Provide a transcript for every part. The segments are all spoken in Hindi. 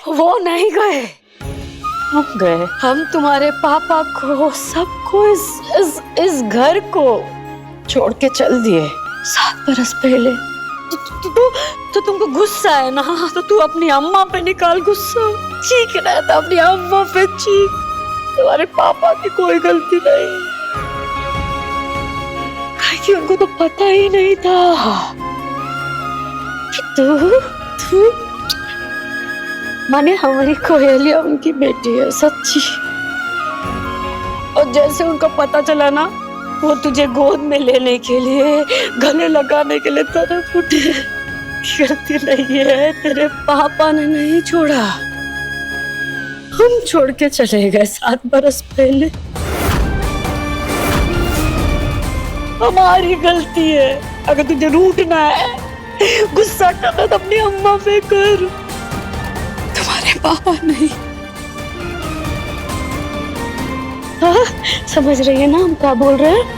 वो नहीं गए, हम गए। हम तुम्हारे पापा को, सबको, इस घर को छोड़ के चल दिए 7 बरस पहले। तो तुमको गुस्सा है ना, तो तू अपनी अम्मा पे निकाल गुस्सा। चीख रहा था अपनी अम्मा पे, चीख। तुम्हारे पापा की कोई गलती नहीं, कि उनको तो पता ही नहीं था कि तू माने हमारी कोयलिया उनकी बेटी है, सच्ची। और जैसे उनको पता चला ना, वो तुझे गोद में लेने के लिए, गले लगाने के लिए तरफ उठे। गलती नहीं है, तेरे पापा ने नहीं छोड़ा, हम छोड़ के चले गए 7 बरस पहले। हमारी गलती है। अगर तुझे रूठना है, गुस्सा करना, तो अपनी अम्मा पे कर, तुम्हारे पापा नहीं। हाँ, समझ रही है ना हम क्या बोल रहे हैं?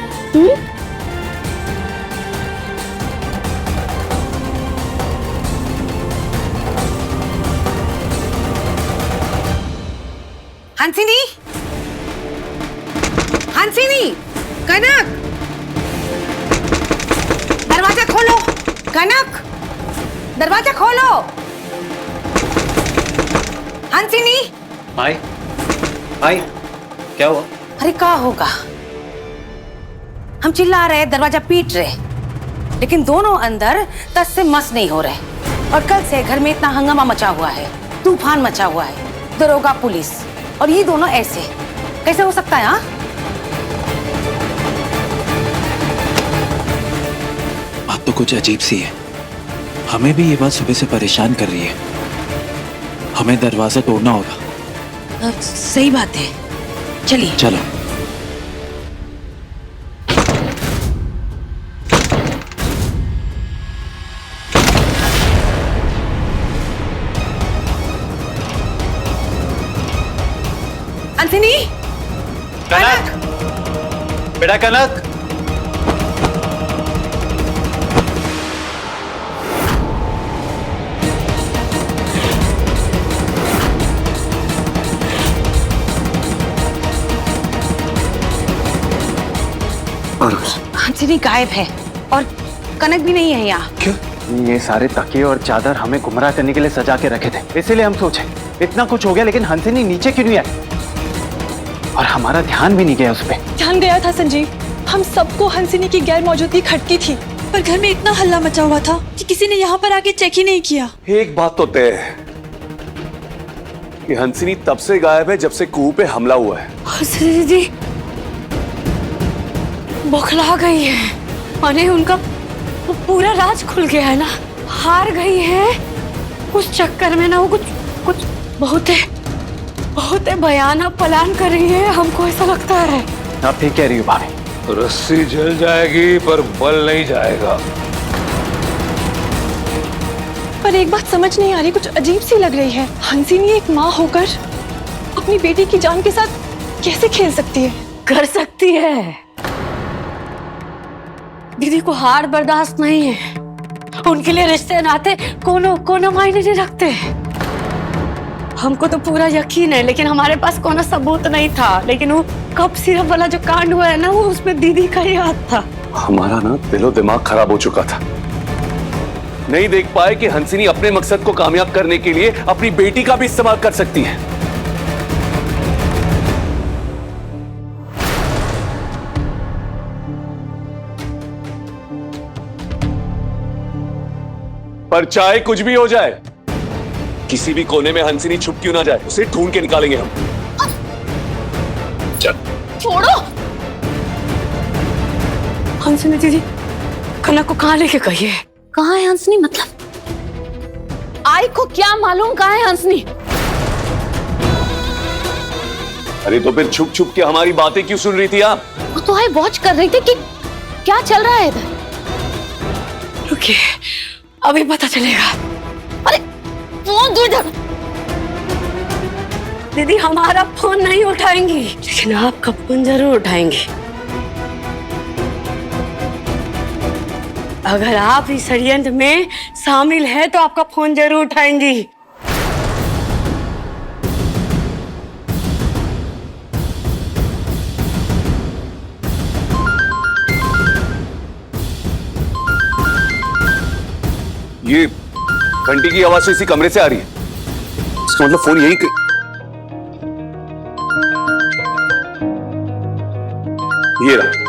हंसिनी, हंसिनी, कनक, दरवाजा खोलो। कनक, दरवाजा खोलो। हंसिनी। आई, आई, क्या हुआ? अरे क्या होगा, हम चिल्ला रहे, दरवाजा पीट रहे, लेकिन दोनों अंदर तस से मस नहीं हो रहे। और कल से घर में इतना हंगामा मचा हुआ है, तूफान मचा हुआ है, दरोगा, पुलिस, और ये दोनों ऐसे कैसे हो सकता है? हाँ, बात तो कुछ अजीब सी है। हमें भी ये बात सुबह से परेशान कर रही है। हमें दरवाजा तोड़ना होगा। सही बात है, चलिए। चलो। हंसिनी, कनक, बेटा कनक। हंसिनी गायब है और कनक भी नहीं है यहाँ। क्यों? ये सारे तकिए और चादर हमें गुमराह करने के लिए सजा के रखे थे, इसीलिए हम सोचे इतना कुछ हो गया, लेकिन हंसिनी नीचे क्यों नहीं आई? और हमारा ध्यान भी नहीं गया उस पे। ध्यान गया था संजीव, हम सबको हंसिनी की गैर मौजूदगी खटकी थी, पर घर में इतना हल्ला मचा हुआ था कि किसी ने यहाँ पर आके चेक ही नहीं किया। एक बात तो तय है कि हंसिनी तब से गायब है जब से कुएं पे हमला हुआ है। दीदी बौखला गई है, माने उनका पूरा राज खुल गया है ना, हार गई है उस चक्कर में ना। वो कुछ बहुत भयानक प्लान कर रही है, हमको ऐसा लगता है। आप ठीक कह रही हो भाभी। रस्सी जल जाएगी पर बल नहीं जाएगा। पर एक बात समझ नहीं आ रही, कुछ अजीब सी लग रही है। हंसिनी एक माँ होकर अपनी बेटी की जान के साथ कैसे खेल सकती है? कर सकती है, दीदी को हार बर्दाश्त नहीं है। उनके लिए रिश्ते नाते कोनो मायने नहीं रखते। हमको तो पूरा यकीन है, लेकिन हमारे पास कोनो सबूत नहीं था। लेकिन वो कप सिरप वाला जो कांड हुआ है ना, वो उसमें दीदी का ही हाथ था। हमारा ना दिलो दिमाग खराब हो चुका था, नहीं देख पाए कि हंसिनी अपने मकसद को कामयाब करने के लिए अपनी बेटी का भी इस्तेमाल कर सकती है। पर चाहे कुछ भी हो जाए, किसी भी कोने में हंसिनी छुप क्यों ना जाए, उसे ढूंढ के निकालेंगे हम। चल। छोड़ो। हंसिनी दीदी कनक को कहाँ लेके गई है? कहाँ है हंसनी? मतलब आई को क्या मालूम कहाँ है हंसनी? अरे तो फिर छुप छुप के हमारी बातें क्यों सुन रही थी आप? वो तो आई वॉच कर रही थी कि क्या चल रहा है इधर। रुकिए, अभी पता चलेगा। अरे फोन दूर दे। दीदी हमारा फोन नहीं उठाएंगी, लेकिन आपका फोन जरूर उठाएंगी। अगर आप इस षड्यंत्र में शामिल है तो आपका फोन जरूर उठाएंगी। ये घंटी की आवाज तो इसी कमरे से आ रही है। इसका मतलब फोन यहीं ये रहा।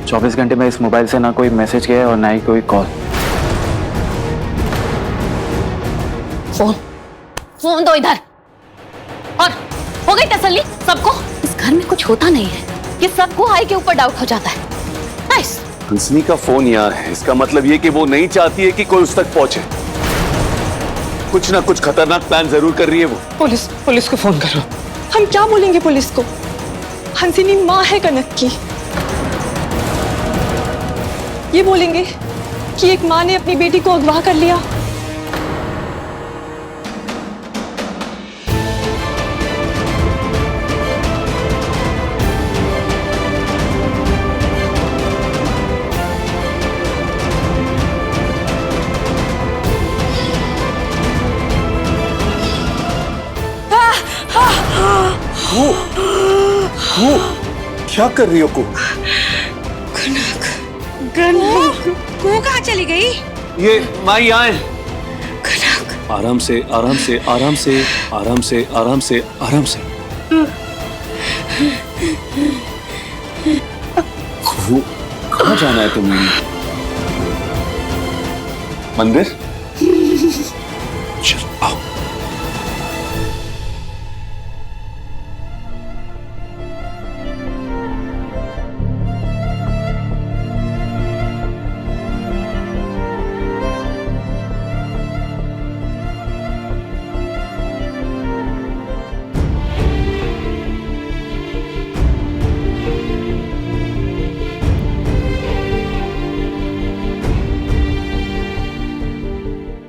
चौबीस घंटे में इस मोबाइल से ना कोई मैसेज गया और ना ही कोई कॉल। फोन दो इधर। और हो गई तसल्ली सबको? इस घर में कुछ होता नहीं है कि सबको हाई के ऊपर डाउट हो जाता है। नाइस। हंसनी का फोन यहाँ है, इसका मतलब ये कि वो नहीं चाहती है कि कोई उस तक पहुंचे। कुछ ना कुछ खतरनाक प्लान जरूर कर रही है वो। पुलिस को फोन करो। हम क्या बोलेंगे पुलिस को? हंसिनी माँ है कनक की। ये बोलेंगे कि एक माँ ने अपनी बेटी को अगवा कर लिया। वो क्या कर रही हो को? को कहाँ चली गई? ये माँ यहाँ है। आराम से आराम से आराम से आराम से आराम से आराम से। वो कहाँ जाना है तुम्हें? मंदिर? चल आओ।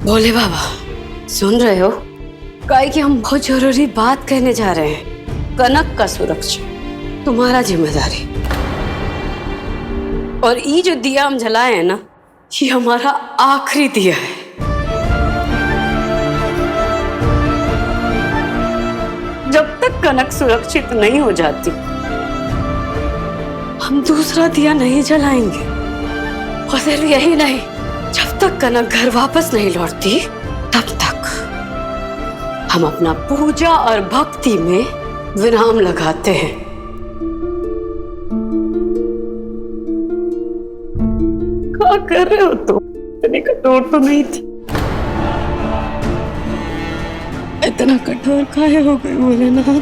भोले बाबा सुन रहे हो? काहे कि हम बहुत जरूरी बात कहने जा रहे हैं। कनक का सुरक्षा तुम्हारा जिम्मेदारी। और ये जो दिया हम जलाए हैं ना, ये हमारा आखिरी दिया है। जब तक कनक सुरक्षित नहीं हो जाती, हम दूसरा दिया नहीं जलाएंगे। और सिर्फ यही नहीं, जब तक कनक घर वापस नहीं लौटती, तब तक हम अपना पूजा और भक्ति में विराम लगाते हैं। क्या कर रहे हो तुम? इतनी कठोर तो नहीं थी। इतना कठोर काहे हो गए भोलेनाथ?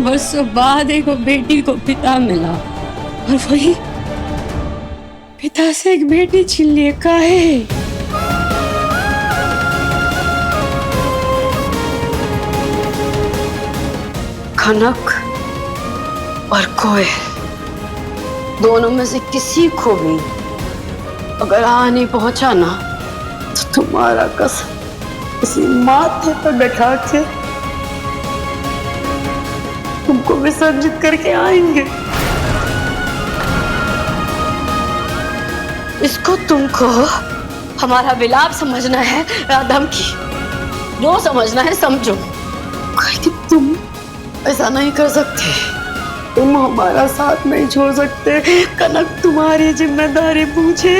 बरसों बाद एक बेटी को पिता मिला और वही पिता से एक बेटी छीन लिए। काहे? कनक और कोयल दोनों में से किसी को भी अगर नहीं पहुंचा ना, तो तुम्हारा कसम इसी माथे पर बैठा के तुमको विसर्जित करके आएंगे। इसको तुमको हमारा विलाप समझना है या धमकी? जो समझना है समझो। कि तुम ऐसा नहीं कर सकते। तुम हमारा साथ नहीं छोड़ सकते। कनक तुम्हारी जिम्मेदारी पूछे।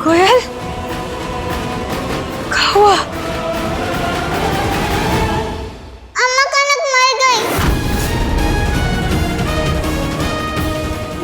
कोयल क्या हुआ? अम्मा कनक मर गई।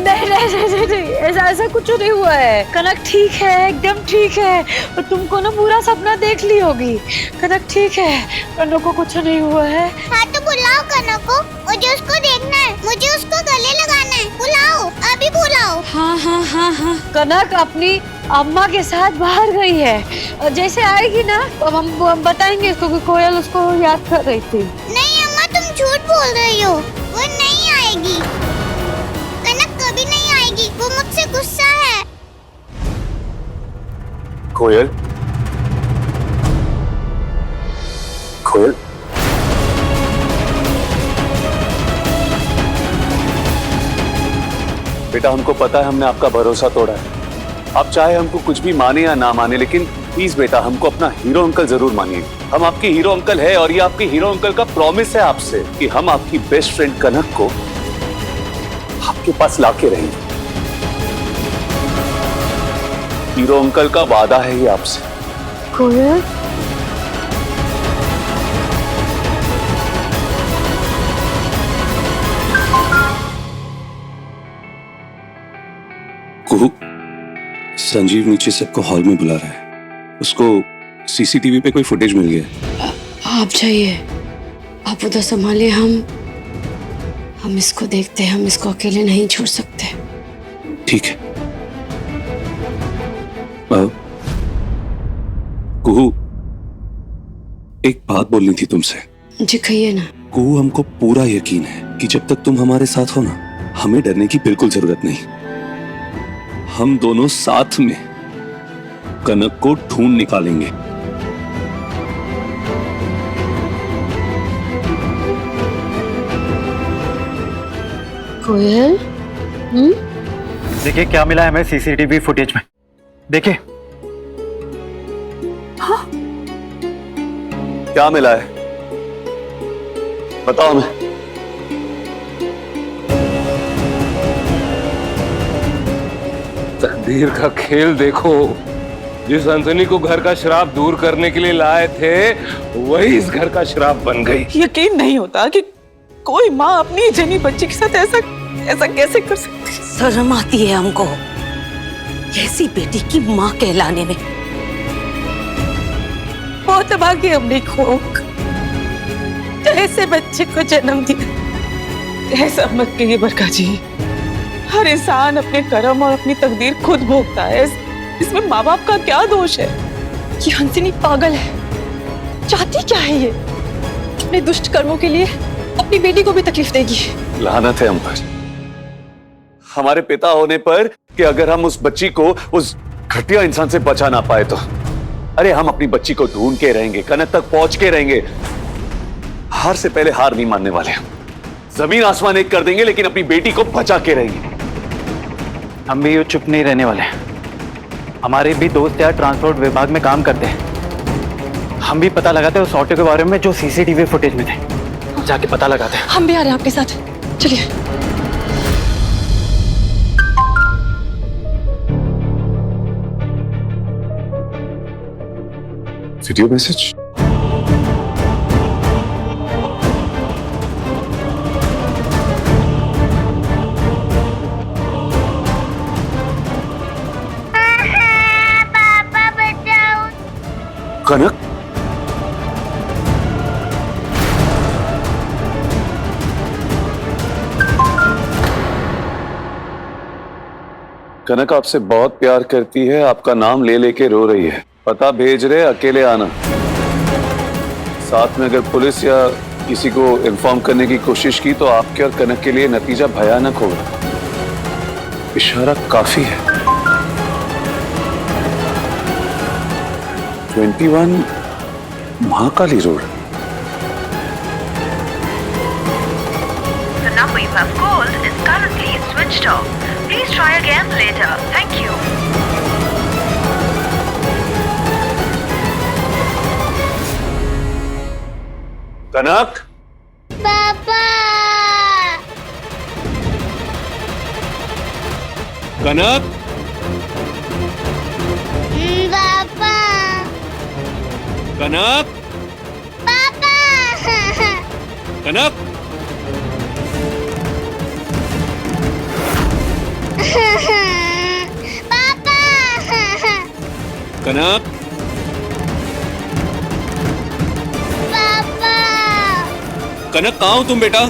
नहीं, ऐसा कुछ नहीं हुआ है। कनक ठीक है, एकदम ठीक है। और तुमको ना पूरा सपना देख ली होगी। कनक ठीक है, कनक को कुछ नहीं हुआ है। हाँ तो बुलाओ कनक को, मुझे उसको देखना है, मुझे उसको गले लगाना है। बुलाओ, अभी बुलाओ। हाँ हाँ हाँ हाँ, कनक अपनी अम्मा के साथ बाहर गई है। जैसे आएगी ना तो हम बताएंगे इसको कि कोयल उसको याद कर रही थी। नहीं अम्मा, तुम झूठ बोल रही हो, वो नहीं आएगी। कनक कभी नहीं आएगी, वो मुझसे गुस्सा है। कोयल, कोयल, बेटा हमको पता है हमने आपका भरोसा तोड़ा है। आप चाहे हमको कुछ भी माने या ना माने, लेकिन प्लीज बेटा हमको अपना हीरो अंकल जरूर मानिए। हम आपके हीरो अंकल है और ये आपके हीरो अंकल का प्रॉमिस है आपसे कि हम आपकी बेस्ट फ्रेंड कनक को आपके पास लाके रहेंगे। हीरो अंकल का वादा है ये आपसे। कोयल, कुहू, संजीव नीचे सबको हॉल में बुला रहा है। उसको सीसीटीवी पे कोई फुटेज मिल गया है। आप जाइए, आप उधर संभालिए। हम इसको देखते हैं, हम इसको अकेले नहीं छोड़ सकते। ठीक है। कुहू, एक बात बोलनी थी तुमसे। जी कहिए ना। कुहू, हमको पूरा यकीन है कि जब तक तुम हमारे साथ हो ना, हमें डरने की बिल्कुल जरूरत नहीं। हम दोनों साथ में कनक को ढूंढ निकालेंगे। कोयल, देखिए क्या मिला है हमें सीसीटीवी फुटेज में। देखिए क्या मिला है बताओ हमें। तकदीर का खेल देखो, जिस हंसनी को घर का श्राप दूर करने के लिए लाए थे वही इस घर का श्राप बन गई। यकीन नहीं होता कि कोई माँ अपनी जनी बच्ची के साथ ऐसा कैसे कर सकती। शर्म आती है हमको ऐसी बेटी की माँ कहलाने में। बहुत भाग्य हमने खोक ऐसे बच्चे को जन्म दिया। ऐसा मत कहिए बरका जी, हर इंसान अपने कर्म और अपनी तकदीर खुद भोगता है। इसमें माँ बाप का क्या दोष है। ये हंसिनी पागल है, चाहती क्या है ये? अपने दुष्ट कर्मों के लिए अपनी बेटी को भी तकलीफ देगी। लानत है हम पर, हमारे पिता होने पर, कि अगर हम उस बच्ची को उस घटिया इंसान से बचा ना पाए तो। अरे हम अपनी बच्ची को ढूंढ के रहेंगे, कनक तक पहुंच के रहेंगे। हार से पहले हार नहीं मानने वाले। जमीन आसमान एक कर देंगे लेकिन अपनी बेटी को बचा के रहेंगे। हम भी यूं चुप नहीं रहने वाले। हमारे भी दोस्त यार ट्रांसपोर्ट विभाग में काम करते हैं। हम भी पता लगाते हैं उस ऑटो के बारे में जो सीसीटीवी फुटेज में थे। जाके पता लगाते हैं। हम भी आ रहे हैं आपके साथ, चलिए। Video message. पापा बचाओ। कनक, कनक आपसे बहुत प्यार करती है, आपका नाम ले लेके रो रही है। पता भेज रहे, अकेले आना। साथ में अगर पुलिस या किसी को इन्फॉर्म करने की कोशिश की तो आपके और कनक के लिए नतीजा भयानक होगा। इशारा काफी है। 21 Mahakali road. The number you have called is currently switched off. Please try again later. Thank you. कनक, पापा। कनक, पापा। कनक, पापा। कनक, पापा। कनक, पापा। कनक कहाँ हो तुम बेटा?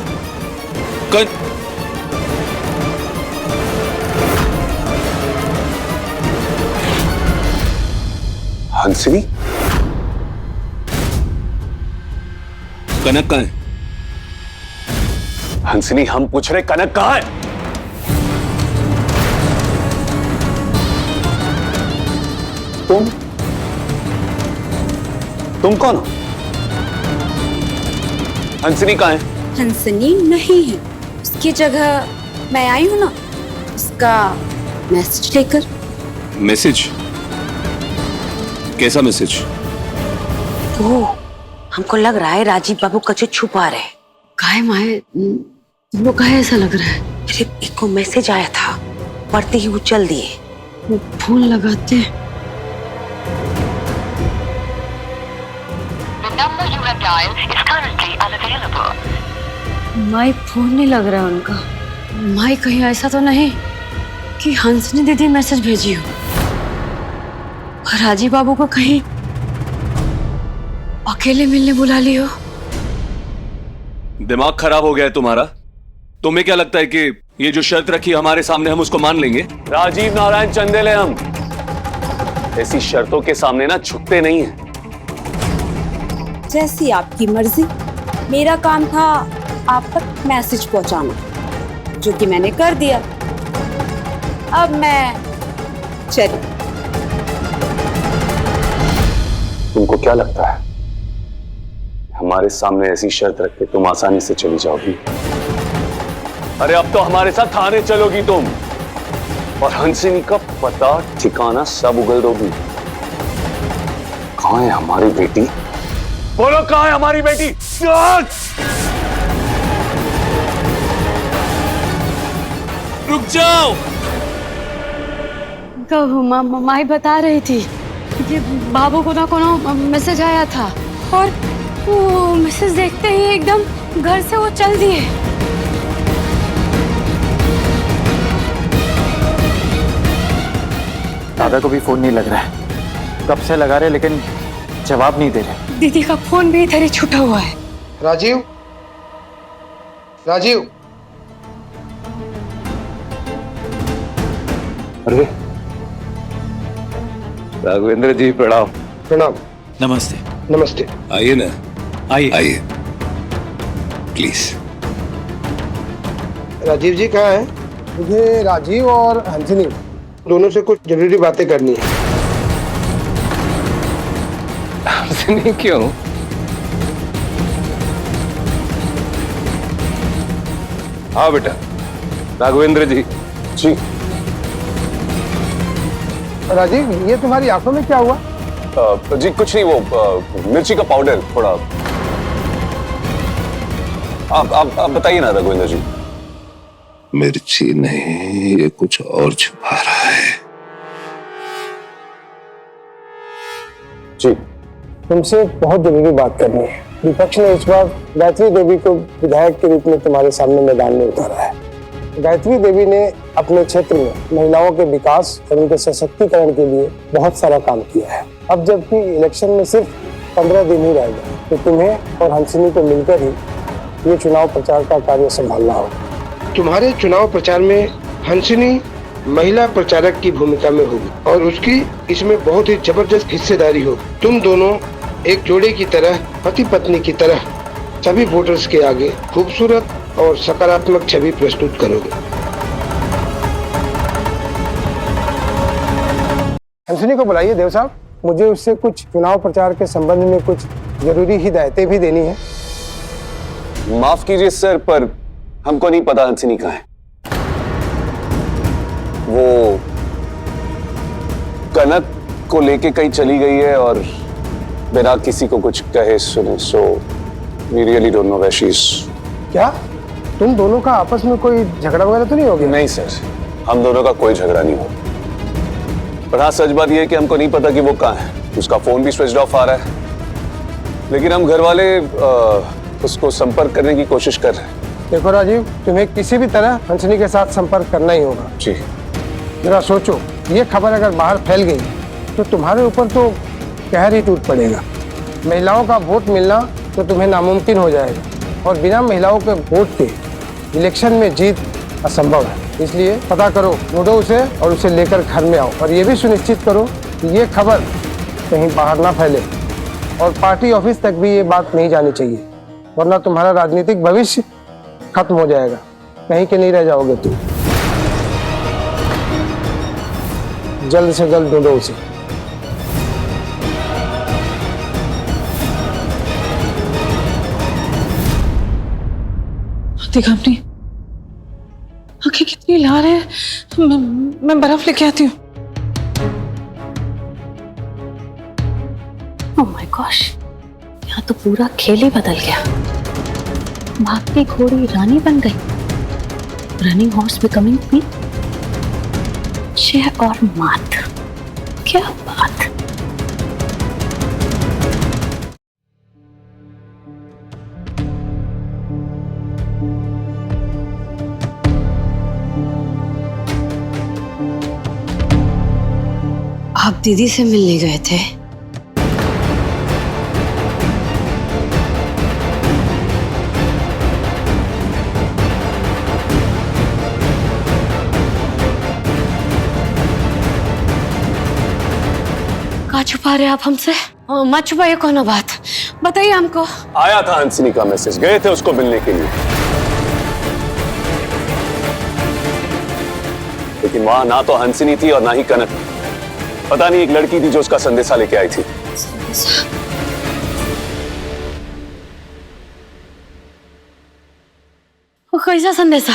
हंसिनी? कनक कहाँ है? हंसिनी, हम पूछ रहे कनक कहाँ है? तुम कौन हो? हंसिनी कहाँ है? हंसनी नहीं है, उसकी जगह मैं आई हूँ ना, उसका मैसेज लेकर। मैसेज? कैसा मैसेज? वो हमको लग रहा है राजीव बाबू कुछ छुपा रहे। काहे माए तुमको काहे ऐसा लग रहा है? अरे एक को मैसेज आया था, पढ़ते ही वो चल दिए। वो फोन लगाते हैं। The number you have dialed is currently unavailable. My phone नहीं लग रहा है उनका। माई कहीं ऐसा तो नहीं कि हंसनी दीदी मैसेज भेजी हो और राजीव बाबू को कहीं अकेले मिलने बुला ली हो? दिमाग खराब हो गया है तुम्हारा? तुम्हें क्या लगता है कि ये जो शर्त रखी हमारे सामने हम उसको मान लेंगे? राजीव नारायण चंदेले हम ऐसी शर्तों के सामने ना झुकते नहीं है। जैसी आपकी मर्जी। मेरा काम था आप तक मैसेज पहुंचाना, जो कि मैंने कर दिया। अब मैं चली। तुमको क्या लगता है हमारे सामने ऐसी शर्त रख के तुम आसानी से चली जाओगी? अरे अब तो हमारे साथ थाने चलोगी तुम और हंसिनी का पता ठिकाना सब उगल दोगी। कहाँ है हमारी बेटी? बोलो कहाँ है हमारी बेटी? रुक जाओ। माई बता रही थी कि बाबू को ना कोनो मैसेज आया था और वो मैसेज देखते ही एकदम घर से वो चल दिए। दादा को भी फोन नहीं लग रहा है, कब से लगा रहे लेकिन जवाब नहीं दे रहे। दीदी का फोन भी इधर ही छूटा हुआ है। राजीव, राजीव। अरे राघवेंद्र जी प्रणाम। प्रणाम। नमस्ते। नमस्ते। आइए ना, आइए आइए प्लीज। राजीव जी कहाँ हैं? मुझे राजीव और हंसिनी दोनों से कुछ जरूरी बातें करनी है। हंसनी क्यों? हाँ बेटा। राघवेंद्र जी। जी राजीव, ये तुम्हारी आंखों में क्या हुआ? जी कुछ नहीं, वो मिर्ची का पाउडर थोड़ा। आप बताइए ना रघुवेंद्र जी। मिर्ची नहीं, ये कुछ और छुपा रहा है। जी तुमसे बहुत जरूरी बात करनी है। विपक्ष ने इस बार गायत्री देवी को विधायक के रूप में तुम्हारे सामने मैदान में उतारा है। गायत्री देवी ने अपने क्षेत्र में महिलाओं के विकास और उनके सशक्तिकरण के लिए बहुत सारा काम किया है। अब जबकि इलेक्शन में सिर्फ 15 दिन ही रह गए, तो तुम्हें और हंसिनी को मिलकर ही ये चुनाव प्रचार का कार्य संभालना होगा। तुम्हारे चुनाव प्रचार में हंसिनी महिला प्रचारक की भूमिका में होगी और उसकी इसमें बहुत ही जबरदस्त हिस्सेदारी होगी। तुम दोनों एक जोड़े की तरह, पति पत्नी की तरह सभी वोटर्स के आगे खूबसूरत और सकारात्मक छवि प्रस्तुत करोगे। हंसिनी को बुलाइए देव साहब, मुझे उससे कुछ चुनाव प्रचार के संबंध में कुछ जरूरी हिदायतें भी देनी है। माफ कीजिए सर, पर हमको नहीं पता हंसिनी कहाँ है। वो कनक को लेके कहीं चली गई है और बिना किसी को कुछ कहे सुने, so we really don't know where she is. क्या तुम दोनों का आपस में कोई झगड़ा वगैरह तो नहीं हो गया? नहीं सर, हम दोनों का कोई झगड़ा नहीं हुआ। पर हाँ, सच बात यह है कि हमको नहीं पता कि वो कहाँ है। उसका फोन भी स्विच ऑफ आ रहा है, लेकिन हम घर वाले उसको संपर्क करने की कोशिश कर रहे हैं। देखो राजीव, तुम्हें किसी भी तरह हंसिनी के साथ संपर्क करना ही होगा। जी। जरा सोचो, ये खबर अगर बाहर फैल गई तो तुम्हारे ऊपर तो कहर ही टूट पड़ेगा। महिलाओं का वोट मिलना तो तुम्हें नामुमकिन हो जाएगा और बिना महिलाओं के वोट के इलेक्शन में जीत असंभव है। इसलिए पता करो, ढूंढो उसे और उसे लेकर घर में आओ और ये भी सुनिश्चित करो कि ये खबर कहीं बाहर ना फैले और पार्टी ऑफिस तक भी ये बात नहीं जानी चाहिए, वरना तुम्हारा राजनीतिक भविष्य खत्म हो जाएगा, कहीं के नहीं रह जाओगे तुम। जल्द से जल्द ढूंढो उसे। देखा आपने आंखें कितनी लाल है। मैं बर्फ लेके आती हूँ। ओह माय गॉश, यहाँ तो पूरा खेल ही बदल गया। भागती घोड़ी रानी बन गई, रनिंग हॉर्स बिकमिंग क्वीन। जय और मात, क्या बात। आप दीदी से मिलने गए थे? कहाँ छुपा रहे आप हमसे? मत छुपाइए, कौन बात बताइए हमको। आया था हंसिनी का मैसेज, गए थे उसको मिलने के लिए, लेकिन वहां ना तो हंसिनी थी और ना ही कनक। पता नहीं एक लड़की थी जो उसका संदेशा लेके आई थी। वो कैसा संदेशा?